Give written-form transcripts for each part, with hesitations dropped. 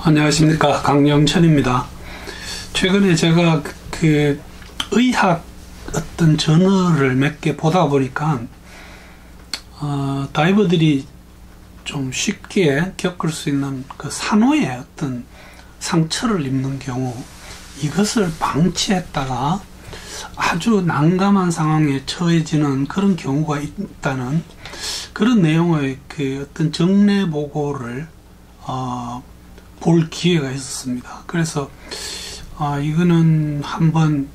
안녕하십니까, 강영천입니다. 최근에 제가 의학 어떤 저널을 몇 개 보다 보니까 다이버들이 좀 쉽게 겪을 수 있는 그 산호의 어떤 상처를 입는 경우, 이것을 방치했다가 아주 난감한 상황에 처해지는 그런 경우가 있다는 그런 내용의 그 어떤 정례 보고를 볼 기회가 있었습니다. 그래서 이거는 한번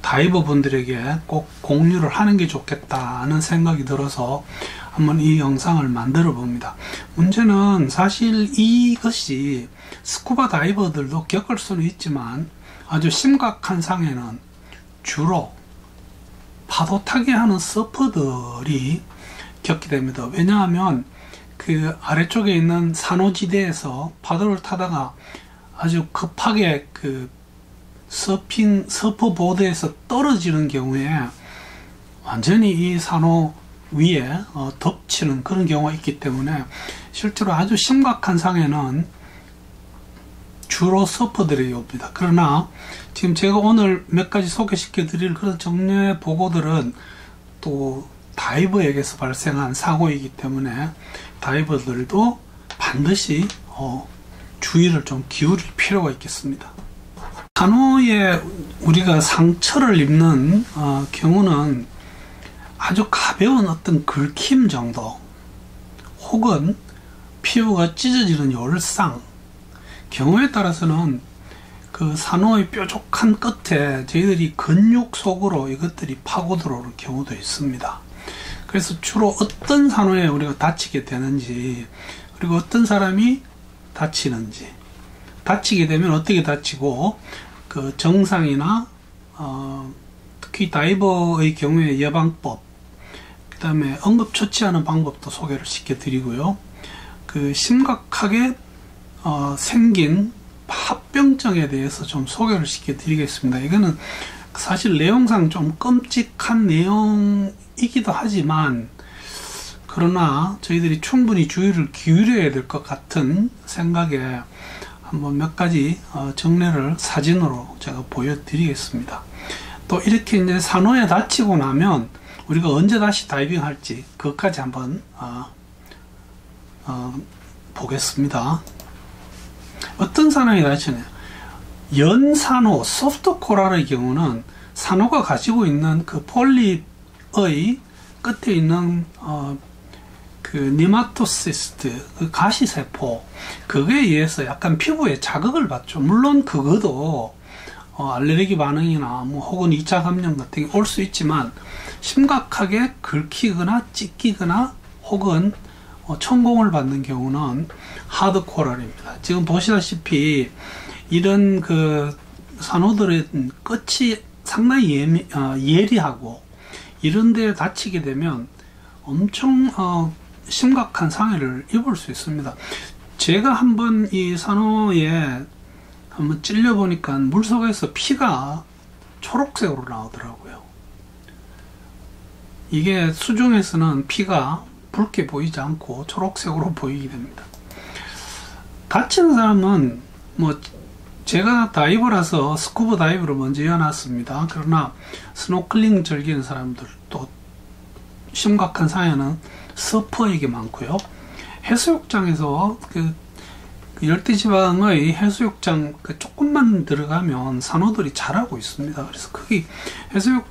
다이버 분들에게 꼭 공유를 하는 게 좋겠다는 생각이 들어서 한번 이 영상을 만들어 봅니다. 문제는 사실 이것이 스쿠버 다이버들도 겪을 수는 있지만 아주 심각한 상해는 주로 파도 타기 하는 서퍼들이 겪게 됩니다. 왜냐하면 그 아래쪽에 있는 산호지대에서 파도를 타다가 아주 급하게 그 서퍼보드에서 떨어지는 경우에 완전히 이 산호 위에 덮치는 그런 경우가 있기 때문에 실제로 아주 심각한 상해는 주로 서퍼들이 옵니다. 그러나 지금 제가 오늘 몇 가지 소개시켜 드릴 그런 정례 보고들은 또 다이버에게서 발생한 사고이기 때문에 다이버들도 반드시 주의를 좀 기울일 필요가 있겠습니다. 산호에 우리가 상처를 입는 경우는 아주 가벼운 어떤 긁힘 정도, 혹은 피부가 찢어지는 열상, 경우에 따라서는 그 산호의 뾰족한 끝에 저희들이 근육 속으로 이것들이 파고 들어오는 경우도 있습니다. 그래서 주로 어떤 산호에 우리가 다치게 되는지, 그리고 어떤 사람이 다치는지, 다치게 되면 어떻게 다치고, 그 정상이나 특히 다이버의 경우에 예방법, 그 다음에 응급처치하는 방법도 소개를 시켜드리고요. 그 심각하게 생긴 합병증에 대해서 좀 소개를 시켜드리겠습니다. 이거는 사실 내용상 좀 끔찍한 내용이기도 하지만, 그러나 저희들이 충분히 주의를 기울여야 될 것 같은 생각에 한번 몇 가지 정례를 사진으로 제가 보여드리겠습니다. 또 이렇게 이제 산호에 다치고 나면 우리가 언제 다시 다이빙 할지 그것까지 한번 보겠습니다. 어떤 산호에 다치냐? 연산호, 소프트 코랄의 경우는 산호가 가지고 있는 그 폴립의 끝에 있는 그 니마토시스트, 그 가시세포, 그거에 의해서 약간 피부에 자극을 받죠. 물론 그것도 알레르기 반응이나 혹은 2차 감염 같은 게 올 수 있지만, 심각하게 긁히거나 찢기거나 혹은 천공을 받는 경우는 하드 코랄입니다. 지금 보시다시피 이런 그 산호들의 끝이 상당히 예리하고 이런 데 다치게 되면 엄청 심각한 상해를 입을 수 있습니다. 제가 한번 이 산호에 한번 찔려 보니까 물속에서 피가 초록색으로 나오더라고요. 이게 수중에서는 피가 붉게 보이지 않고 초록색으로 보이게 됩니다. 다치는 사람은 제가 다이버라서 스쿠버 다이버를 먼저 해놨습니다. 그러나 스노클링 즐기는 사람들, 또 심각한 상해는 서퍼에게 많고요. 해수욕장에서 그 열대지방의 해수욕장 조금만 들어가면 산호들이 자라고 있습니다. 그래서 거기 해수욕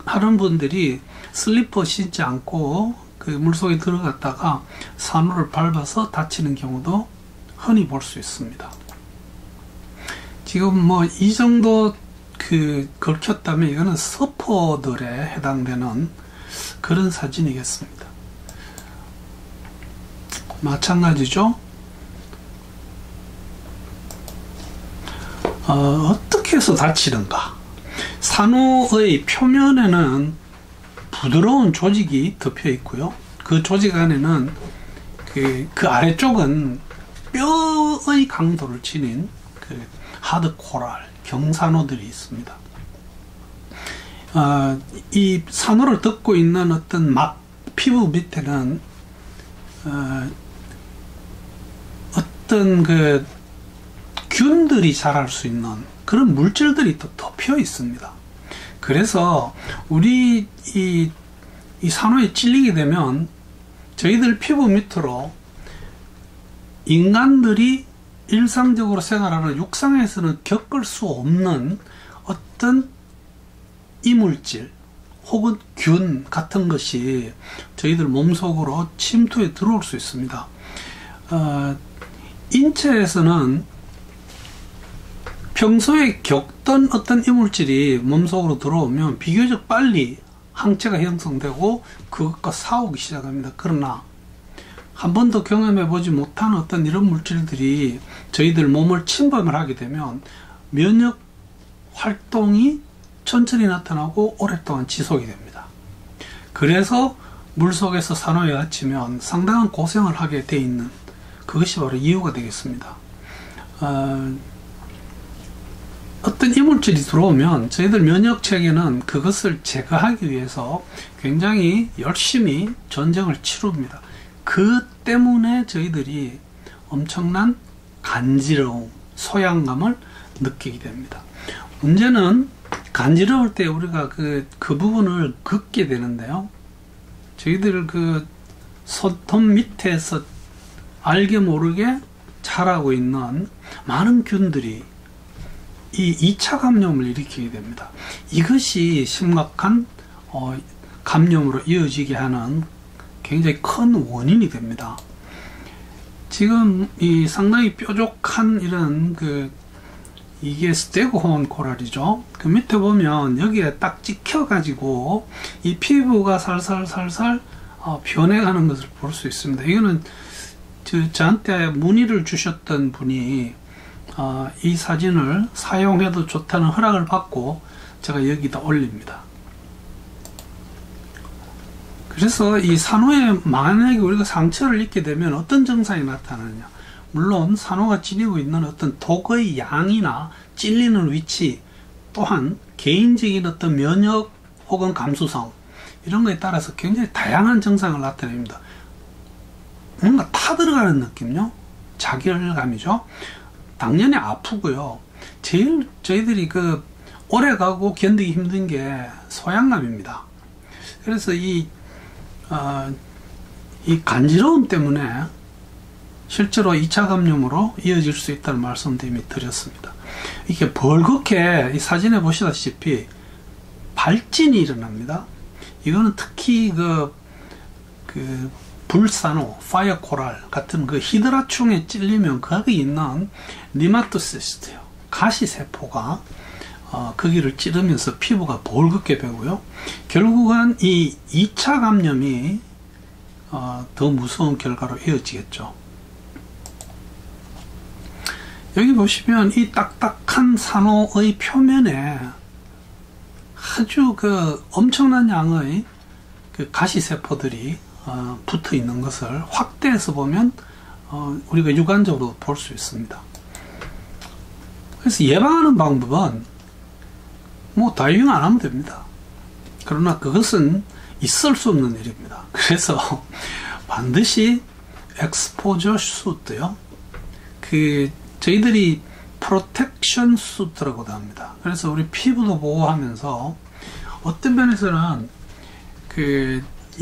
하는 분들이 슬리퍼 신지 않고 그 물속에 들어갔다가 산호를 밟아서 다치는 경우도 흔히 볼 수 있습니다. 지금 이 정도 긁혔다면 이거는 서퍼들에 해당되는 그런 사진이겠습니다. 마찬가지죠. 어떻게 해서 다치는가? 산호의 표면에는 부드러운 조직이 덮여 있고요. 그 조직 안에는 그 아래쪽은 뼈의 강도를 지닌 하드 코랄, 경산호들이 있습니다. 이 산호를 덮고 있는 어떤 피부 밑에는 어떤 균들이 자랄 수 있는 그런 물질들이 또 덮여 있습니다. 그래서 우리 이 산호에 찔리게 되면 저희들 피부 밑으로 인간들이 일상적으로 생활하는 육상에서는 겪을 수 없는 어떤 이물질 혹은 균 같은 것이 저희들 몸속으로 침투해 들어올 수 있습니다. 인체에서는 평소에 겪던 어떤 이물질이 몸속으로 들어오면 비교적 빨리 항체가 형성되고 그것과 싸우기 시작합니다. 그러나 한 번도 경험해보지 못한 어떤 이런 물질들이 저희들 몸을 침범을 하게 되면 면역 활동이 천천히 나타나고 오랫동안 지속이 됩니다. 그래서 물속에서 산호에 갇히면 상당한 고생을 하게 돼 있는 그것이 바로 이유가 되겠습니다. 어떤 이물질이 들어오면 저희들 면역체계는 그것을 제거하기 위해서 굉장히 열심히 전쟁을 치릅니다. 그 때문에 저희들이 엄청난 간지러움, 소양감을 느끼게 됩니다. 문제는 간지러울 때 우리가 그 부분을 긋게 되는데요. 저희들 그 손톱 밑에서 알게 모르게 자라고 있는 많은 균들이 이 2차 감염을 일으키게 됩니다. 이것이 심각한 감염으로 이어지게 하는 굉장히 큰 원인이 됩니다. 지금 이 상당히 뾰족한 이런 이게 스테고혼 코랄이죠. 그 밑에 보면 여기에 딱 찍혀 가지고 이 피부가 살살살살 변해가는 것을 볼 수 있습니다. 이거는 저한테 문의를 주셨던 분이 이 사진을 사용해도 좋다는 허락을 받고 제가 여기다 올립니다. 그래서 이 산호에 만약에 우리가 상처를 입게 되면 어떤 증상이 나타나느냐. 물론 산호가 지니고 있는 어떤 독의 양이나 찔리는 위치 또한 개인적인 어떤 면역 혹은 감수성 이런 거에 따라서 굉장히 다양한 증상을 나타냅니다. 뭔가 타들어가는 느낌요. 자결감이죠. 당연히 아프고요. 제일 저희들이 오래 가고 견디기 힘든 게 소양감입니다. 그래서 이 간지러움 때문에 실제로 2차 감염으로 이어질 수 있다는 말씀도 이미 드렸습니다. 이게 벌겋게 이 사진에 보시다시피 발진이 일어납니다. 이거는 특히 불산호, 파이어 코랄 같은 히드라충에 찔리면 거기 있는 니마토시스트요. 가시세포가 거기를 찌르면서 피부가 벌겋게 되고요. 결국은 이 2차 감염이 더 무서운 결과로 이어지겠죠. 여기 보시면 이 딱딱한 산호의 표면에 아주 엄청난 양의 가시세포들이 붙어 있는 것을 확대해서 보면 우리가 육안적으로 볼 수 있습니다. 그래서 예방하는 방법은 다이빙 안 하면 됩니다. 그러나 그것은 있을 수 없는 일입니다. 그래서 반드시 엑스포저 수트요. 저희들이 프로텍션 수트라고도 합니다. 그래서 우리 피부도 보호하면서 어떤 면에서는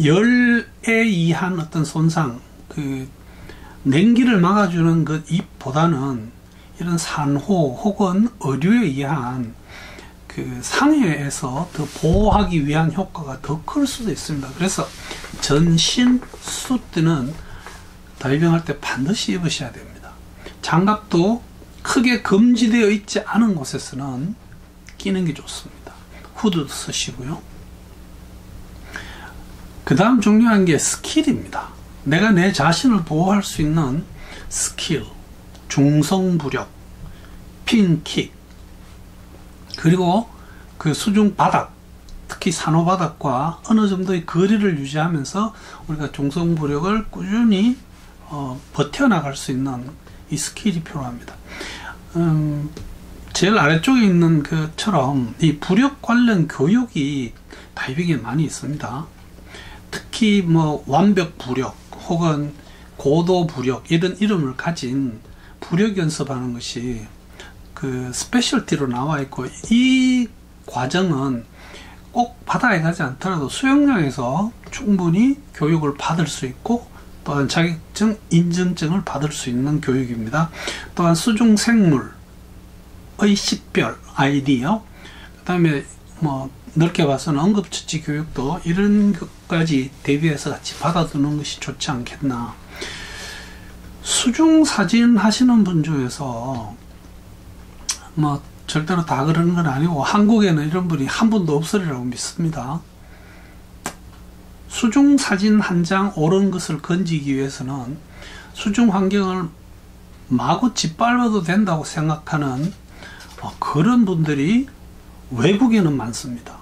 열에 의한 어떤 손상, 냉기를 막아주는 그 잎보다는 이런 산호 혹은 어류에 의한 상해에서 더 보호하기 위한 효과가 더 클 수도 있습니다. 그래서 전신 수트는 다이빙할 때 반드시 입으셔야 됩니다. 장갑도 크게 금지되어 있지 않은 곳에서는 끼는 게 좋습니다. 후드도 쓰시고요. 그 다음 중요한 게 스킬입니다. 내가 내 자신을 보호할 수 있는 스킬, 중성부력, 핀킥, 그리고 수중 바닥, 특히 산호 바닥과 어느 정도의 거리를 유지하면서 우리가 중성부력을 꾸준히 버텨나갈 수 있는 이 스킬이 필요합니다. 제일 아래쪽에 있는 것처럼 이 부력 관련 교육이 다이빙에 많이 있습니다. 특히 완벽 부력 혹은 고도 부력 이런 이름을 가진 부력 연습하는 것이 그 스페셜티로 나와 있고, 이 과정은 꼭 바다에 가지 않더라도 수영장에서 충분히 교육을 받을 수 있고, 또한 자격증 인증증을 받을 수 있는 교육입니다. 또한 수중생물의 식별 아이디요. 그 다음에 뭐 넓게 봐서는 응급처치 교육도 이런 것까지 대비해서 같이 받아두는 것이 좋지 않겠나. 수중사진 하시는 분 중에서 뭐 절대로 다 그러는 건 아니고 한국에는 이런 분이 한 분도 없으리라고 믿습니다. 수중사진 한 장 옳은 것을 건지기 위해서는 수중 환경을 마구 짓밟아도 된다고 생각하는 그런 분들이 외국에는 많습니다.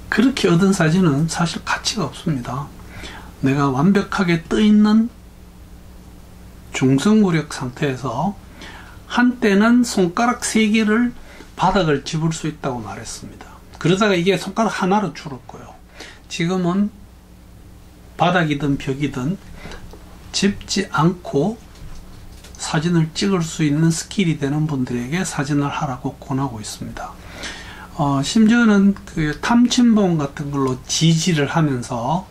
그렇게 얻은 사진은 사실 가치가 없습니다. 내가 완벽하게 떠있는 중성구력 상태에서 한때는 손가락 3개를 바닥을 짚을 수 있다고 말했습니다. 그러다가 이게 손가락 하나로 줄었고요. 지금은 바닥이든 벽이든 짚지 않고 사진을 찍을 수 있는 스킬이 되는 분들에게 사진을 하라고 권하고 있습니다. 심지어는 그 탐침봉 같은 걸로 지지를 하면서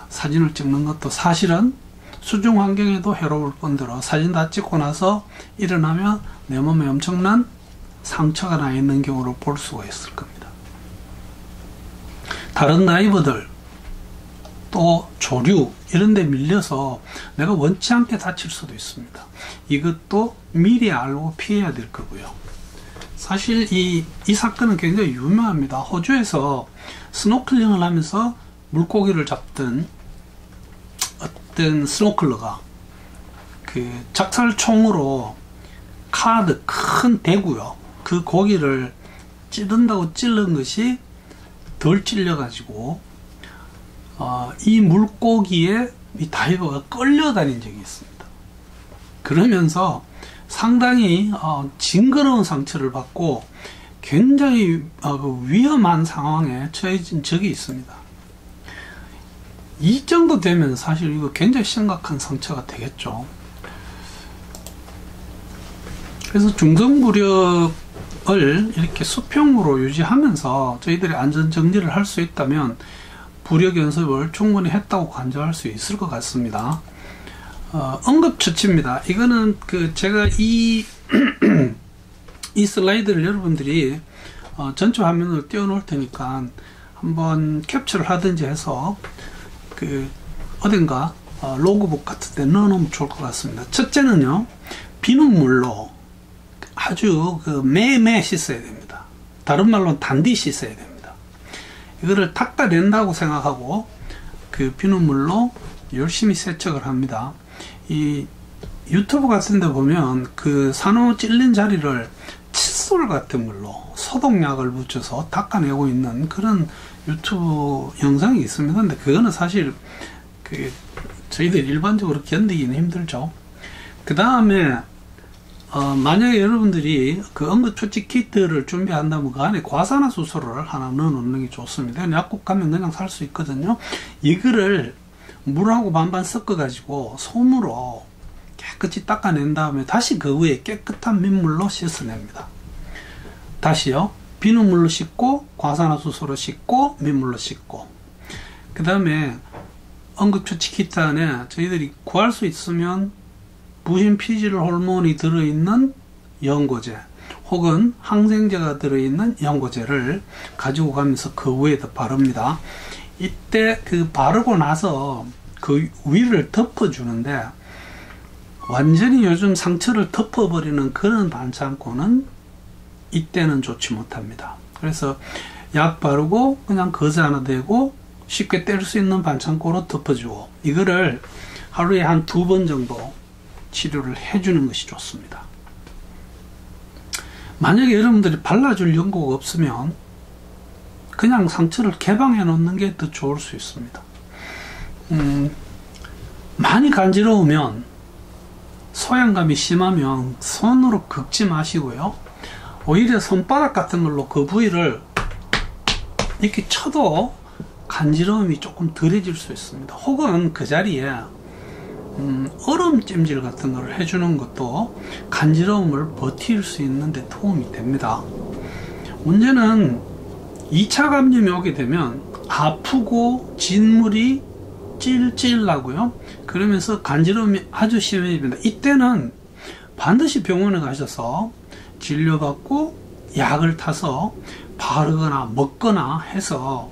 사진을 찍는 것도 사실은 수중 환경에도 해로울 뿐더러 사진 다 찍고 나서 일어나면 내 몸에 엄청난 상처가 나 있는 경우를 볼 수가 있을 겁니다. 다른 다이버들 또 조류 이런 데 밀려서 내가 원치 않게 다칠 수도 있습니다. 이것도 미리 알고 피해야 될 거고요. 사실 이 사건은 굉장히 유명합니다. 호주에서 스노클링을 하면서 물고기를 잡던 어떤 스노클러가 그 작살총으로 카드 큰 대구요. 그 고기를 찌른다고 찔른 것이 덜 찔려가지고 이 물고기에 이 다이버가 끌려다닌 적이 있습니다. 그러면서 상당히 징그러운 상처를 받고 굉장히 위험한 상황에 처해진 적이 있습니다. 이 정도 되면 사실 이거 굉장히 심각한 상처가 되겠죠. 그래서 중성부력을 이렇게 수평으로 유지하면서 저희들이 안전정지를 할 수 있다면 부력 연습을 충분히 했다고 간주할 수 있을 것 같습니다. 응급처치입니다. 이거는 제가 이 슬라이드를 여러분들이 전체 화면으로 띄워놓을 테니까 한번 캡처를 하든지 해서 어딘가 로그북 같은 데 넣어놓으면 좋을 것 같습니다. 첫째는요, 비눗물로 아주 매매 씻어야 됩니다. 다른 말로는 단디 씻어야 됩니다. 이거를 닦아낸다고 생각하고 비눗물로 열심히 세척을 합니다. 이 유튜브 같은 데 보면 산호 찔린 자리를 칫솔 같은 물로 소독약을 묻혀서 닦아내고 있는 그런 유튜브 영상이 있습니다. 근데 그거는 사실 저희들 일반적으로 견디기는 힘들죠. 그 다음에 만약에 여러분들이 응급처치 키트를 준비한다면 그 안에 과산화수소를 하나 넣어 놓는 게 좋습니다. 약국 가면 그냥 살 수 있거든요. 이거를 물하고 반반 섞어 가지고 솜으로 깨끗이 닦아낸 다음에 다시 그 위에 깨끗한 민물로 씻어냅니다. 다시요, 비눗물로 씻고 과산화수소로 씻고 민물로 씻고, 그 다음에 응급처치 키트 안에 저희들이 구할 수 있으면 부신피질 호르몬이 들어있는 연고제 혹은 항생제가 들어있는 연고제를 가지고 가면서 그 위에다 바릅니다. 이때 바르고 나서 그 위를 덮어주는데, 완전히 요즘 상처를 덮어버리는 그런 반창고는 이때는 좋지 못합니다. 그래서 약 바르고 그냥 거즈 하나 대고 쉽게 뗄 수 있는 반창고로 덮어주고, 이거를 하루에 한 2번 정도 치료를 해주는 것이 좋습니다. 만약에 여러분들이 발라줄 연고가 없으면 그냥 상처를 개방해 놓는 게 더 좋을 수 있습니다. 많이 간지러우면, 소양감이 심하면 손으로 긁지 마시고요, 오히려 손바닥 같은 걸로 그 부위를 이렇게 쳐도 간지러움이 조금 덜해질 수 있습니다. 혹은 그 자리에 얼음 찜질 같은 걸 해주는 것도 간지러움을 버틸 수 있는데 도움이 됩니다. 문제는 2차 감염이 오게 되면 아프고 진물이 찔찔 나고요. 그러면서 간지러움이 아주 심해집니다. 이때는 반드시 병원에 가셔서 진료받고 약을 타서 바르거나 먹거나 해서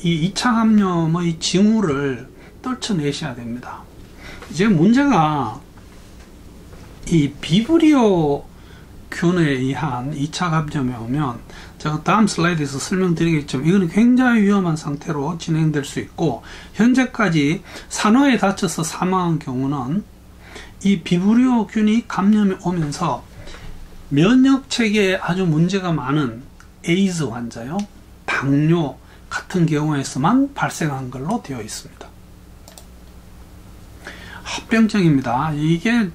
이 2차 감염의 징후를 떨쳐내셔야 됩니다. 이제 문제가 이 비브리오 균에 의한 2차 감염에 오면 제가 다음 슬라이드에서 설명드리겠지만 이거는 굉장히 위험한 상태로 진행될 수 있고, 현재까지 산호에 다쳐서 사망한 경우는 이 비브리오 균이 감염이 오면서 면역 체계에 아주 문제가 많은 에이즈 환자요, 당뇨 같은 경우에서만 발생한 걸로 되어 있습니다. 합병증입니다. 이게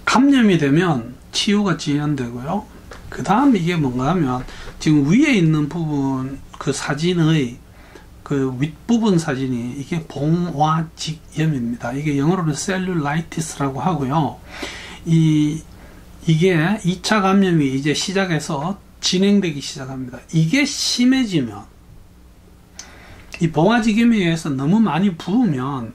감염이 되면 치유가 지연되고요. 그 다음 이게 뭔가 하면 지금 위에 있는 부분 그 사진의 그 윗부분 사진이 이게 봉화직염입니다. 이게 영어로는 셀룰라이티스라고 하고요. 이게 2차 감염이 이제 시작해서 진행되기 시작합니다. 이게 심해지면, 이 봉화직염에 의해서 너무 많이 부으면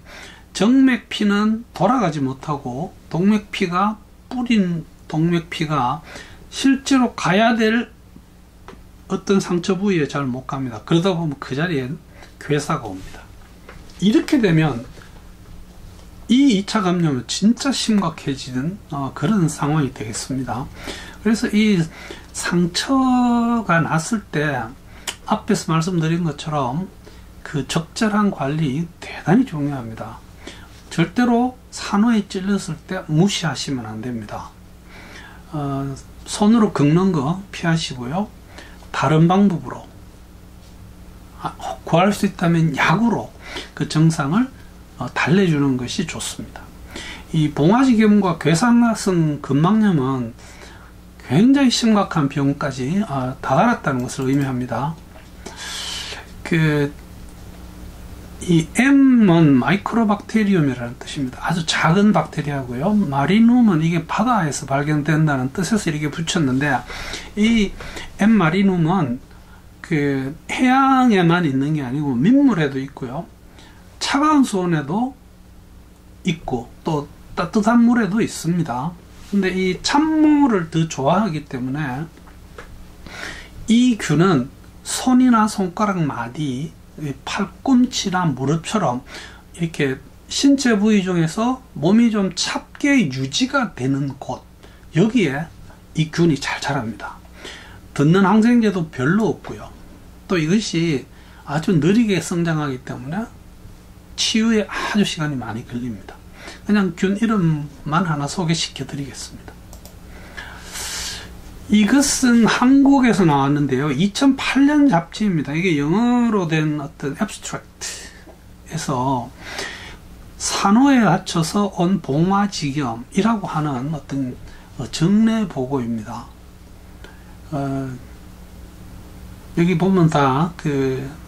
정맥피는 돌아가지 못하고 동맥피가 뿌린 동맥피가 실제로 가야 될 어떤 상처 부위에 잘 못 갑니다. 그러다 보면 그 자리엔 괴사가 옵니다. 이렇게 되면 이 2차 감염은 진짜 심각해지는 그런 상황이 되겠습니다. 그래서 이 상처가 났을 때 앞에서 말씀드린 것처럼 그 적절한 관리 대단히 중요합니다. 절대로 산호에 찔렸을 때 무시하시면 안 됩니다. 손으로 긁는 거 피하시고요. 다른 방법으로 구할 수 있다면 약으로 그 증상을 달래주는 것이 좋습니다. 이 봉화직염과 괴사성 근막염은 굉장히 심각한 병까지 다다랐다는 것을 의미합니다. 이 M은 마이크로박테리움이라는 뜻입니다. 아주 작은 박테리아고요. 마리눔은 이게 바다에서 발견된다는 뜻에서 이렇게 붙였는데, 이 M 마리눔은 그 해양에만 있는 게 아니고 민물에도 있고요, 차가운 수온에도 있고 또 따뜻한 물에도 있습니다. 근데 이 찬물을 더 좋아하기 때문에 이 균은 손이나 손가락 마디, 팔꿈치나 무릎처럼 이렇게 신체 부위 중에서 몸이 좀 찹게 유지가 되는 곳, 여기에 이 균이 잘 자랍니다. 듣는 항생제도 별로 없고요. 또 이것이 아주 느리게 성장하기 때문에 치유에 아주 시간이 많이 걸립니다. 그냥 균 이름만 하나 소개시켜 드리겠습니다. 이것은 한국에서 나왔는데요. 2008년 잡지입니다. 이게 영어로 된 어떤 abstract에서 산호에 갇혀서 온 봉화직염이라고 하는 어떤 정례 보고입니다. 여기 보면 다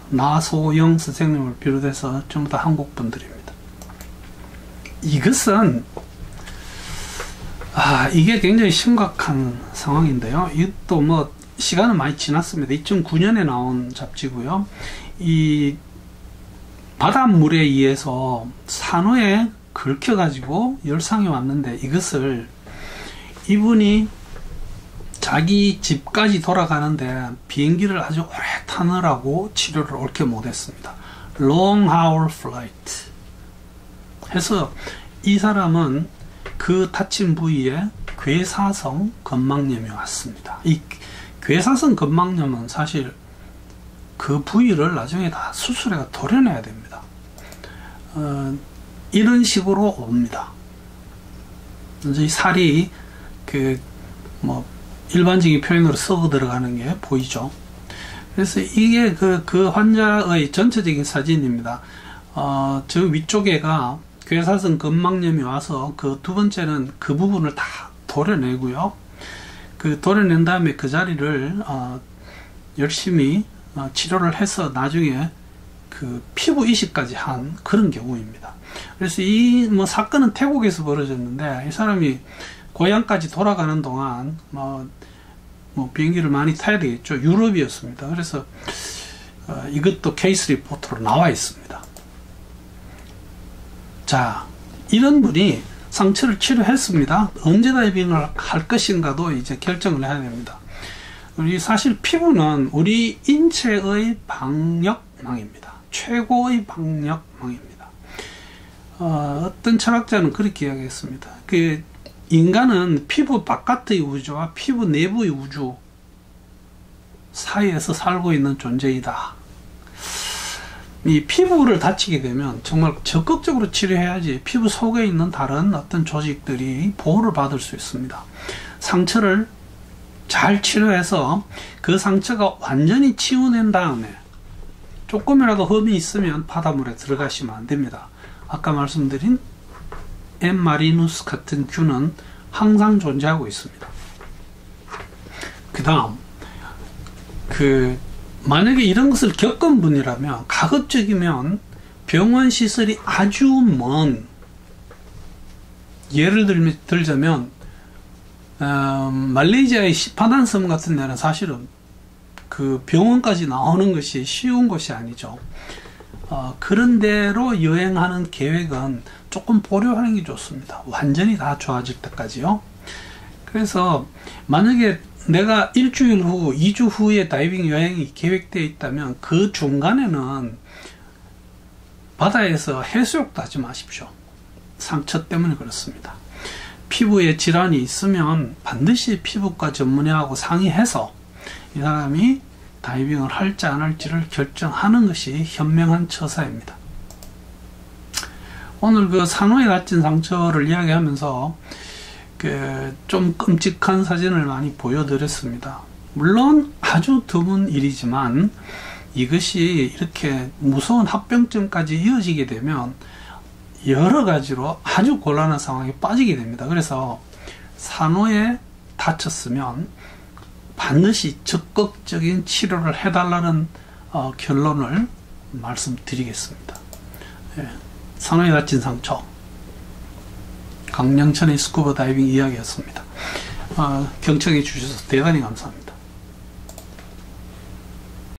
나소영 선생님을 비롯해서 전부 다 한국 분들입니다. 이것은 이게 굉장히 심각한 상황인데요. 이것도 뭐 시간은 많이 지났습니다. 2009년에 나온 잡지고요. 이 바닷물에 의해서 산호에 긁혀가지고 열상이 왔는데, 이것을 이분이 자기 집까지 돌아가는데 비행기를 아주 오래 타느라고 치료를 옳게 못했습니다. Long haul flight 해서 이 사람은 그 다친 부위에 괴사성 근막염이 왔습니다. 이 괴사성 근막염은 사실 그 부위를 나중에 다 수술해 도려내야 됩니다. 이런 식으로 옵니다. 이제 살이 일반적인 표현으로 썩어 들어가는 게 보이죠. 그래서 이게 그 환자의 전체적인 사진입니다. 저 위쪽에가 괴사성 근막염이 와서 그 두 번째는 그 부분을 다 도려내고요. 도려낸 다음에 그 자리를 열심히 치료를 해서 나중에 그 피부 이식까지 한 그런 경우입니다. 그래서 이 뭐 사건은 태국에서 벌어졌는데, 이 사람이 고향까지 돌아가는 동안 뭐 비행기를 많이 타야 되겠죠. 유럽이었습니다. 그래서 이것도 케이스 리포트로 나와 있습니다. 자, 이런 분이 상처를 치료했습니다. 언제 다이빙을 할 것인가도 이제 결정을 해야 됩니다. 우리 사실 피부는 우리 인체의 방역망입니다. 최고의 방역망입니다. 어떤 철학자는 그렇게 이야기했습니다. 그 인간은 피부 바깥의 우주와 피부 내부의 우주 사이에서 살고 있는 존재이다. 이 피부를 다치게 되면 정말 적극적으로 치료해야지 피부 속에 있는 다른 어떤 조직들이 보호를 받을 수 있습니다. 상처를 잘 치료해서 그 상처가 완전히 치유된 다음에 조금이라도 흠이 있으면 바닷물에 들어가시면 안 됩니다. 아까 말씀드린 M. marinus 같은 균은 항상 존재하고 있습니다. 그 다음, 만약에 이런 것을 겪은 분이라면, 가급적이면 병원 시설이 아주 먼, 예를 들자면, 말레이시아의 시파단 섬 같은 데는 사실은 그 병원까지 나오는 것이 쉬운 것이 아니죠. 그런 데로 여행하는 계획은 조금 보류하는 게 좋습니다. 완전히 다 좋아질 때까지요. 그래서 만약에 내가 일주일 후, 2주 후에 다이빙 여행이 계획되어 있다면 그 중간에는 바다에서 해수욕도 하지 마십시오. 상처 때문에 그렇습니다. 피부에 질환이 있으면 반드시 피부과 전문의하고 상의해서 이 사람이 다이빙을 할지 안 할지를 결정하는 것이 현명한 처사입니다. 오늘 그 산호에 다친 상처를 이야기하면서 좀 끔찍한 사진을 많이 보여드렸습니다. 물론 아주 드문 일이지만 이것이 이렇게 무서운 합병증까지 이어지게 되면 여러 가지로 아주 곤란한 상황에 빠지게 됩니다. 그래서 산호에 다쳤으면 반드시 적극적인 치료를 해달라는 결론을 말씀드리겠습니다. 예, 산호에 다친 상처, 강량천의 스쿠버 다이빙 이야기였습니다. 경청해 주셔서 대단히 감사합니다.